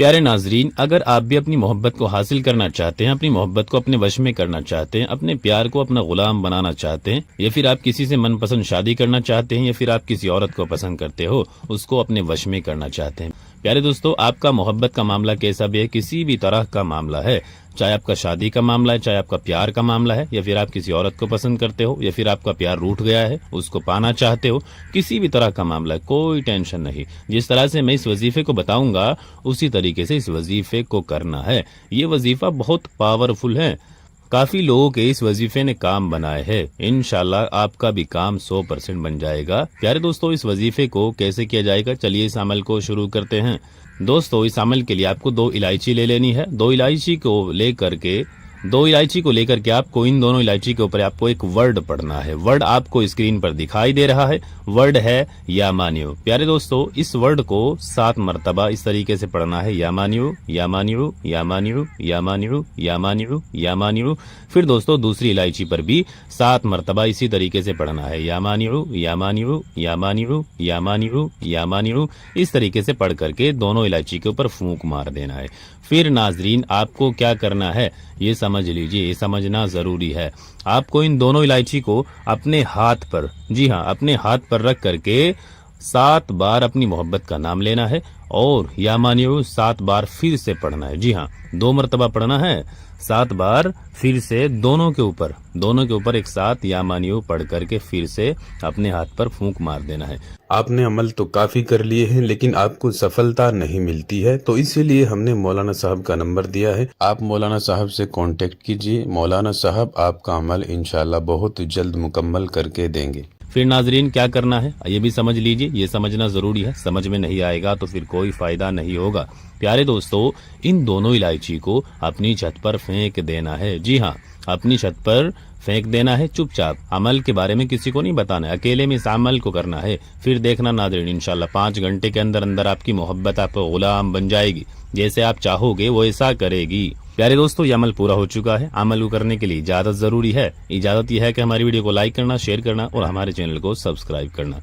प्यारे नाजरीन, अगर आप भी अपनी मोहब्बत को हासिल करना चाहते हैं, अपनी मोहब्बत को अपने वश में करना चाहते हैं, अपने प्यार को अपना गुलाम बनाना चाहते हैं, या फिर आप किसी से मनपसंद शादी करना चाहते हैं, या फिर आप किसी औरत को पसंद करते हो, उसको अपने वश में करना चाहते हैं। प्यारे दोस्तों, आपका मोहब्बत का मामला कैसा भी है, किसी भी तरह का मामला है, चाहे आपका शादी का मामला है, चाहे आपका प्यार का मामला है, या फिर आप किसी औरत को पसंद करते हो, या फिर आपका प्यार रूठ गया है, उसको पाना चाहते हो, किसी भी तरह का मामला है, कोई टेंशन नहीं। जिस तरह से मैं इस वजीफे को बताऊंगा उसी तरीके से इस वजीफे को करना है। ये वजीफा बहुत पावरफुल है, काफी लोगों के इस वजीफे ने काम बनाए हैं। इंशाल्लाह आपका भी काम 100% बन जाएगा। प्यारे दोस्तों, इस वजीफे को कैसे किया जाएगा, चलिए इस अमल को शुरू करते हैं। दोस्तों, इस अमल के लिए आपको 2 इलायची ले लेनी है। 2 इलायची को लेकर के आपको इन दोनों इलायची के ऊपर आपको एक वर्ड पढ़ना है। वर्ड आपको स्क्रीन पर दिखाई दे रहा है, वर्ड है यामानियो। प्यारे दोस्तों, इस वर्ड को 7 मरतबा इस तरीके से पढ़ना है, यामानियो यामानियो यामानियो यामानियो यामानियो यामानियो। फिर दोस्तों, दूसरी इलायची पर भी 7 मरतबा इसी तरीके से पढ़ना है, यामानियो यामानियो यामानियो यामानियो यामानियो। इस तरीके से पढ़ करके दोनों इलायची के ऊपर फूंक मार देना है। फिर नाजरीन, आपको क्या करना है ये समझ लीजिए, ये समझना जरूरी है। आपको इन दोनों इलायची को अपने हाथ पर, जी हाँ, अपने हाथ पर रख करके 7 बार अपनी मोहब्बत का नाम लेना है और यामानियो 7 बार फिर से पढ़ना है। जी हाँ, 2 मरतबा पढ़ना है, 7 बार फिर से दोनों के ऊपर एक साथ यामानियो पढ़ करके फिर से अपने हाथ पर फूंक मार देना है। आपने अमल तो काफी कर लिए हैं, लेकिन आपको सफलता नहीं मिलती है, तो इसीलिए हमने मौलाना साहब का नंबर दिया है। आप मौलाना साहब से कांटेक्ट कीजिए। मौलाना साहब आपका अमल इंशाल्लाह बहुत जल्द मुकम्मल करके देंगे। फिर नाजरीन, क्या करना है ये भी समझ लीजिए, ये समझना जरूरी है। समझ में नहीं आएगा तो फिर कोई फायदा नहीं होगा। प्यारे दोस्तों, इन दोनों इलायची को अपनी छत पर फेंक देना है। जी हाँ, अपनी छत पर फेंक देना है चुपचाप। अमल के बारे में किसी को नहीं बताना है, अकेले में इस अमल को करना है। फिर देखना नाज़रीन, इंशाल्लाह 5 घंटे के अंदर अंदर आपकी मोहब्बत आपको गुलाम बन जाएगी। जैसे आप चाहोगे वो ऐसा करेगी। प्यारे दोस्तों, ये अमल पूरा हो चुका है। अमल को करने के लिए इजाजत जरूरी है। इजाजत यह है कि हमारी वीडियो को लाइक करना, शेयर करना और हमारे चैनल को सब्सक्राइब करना।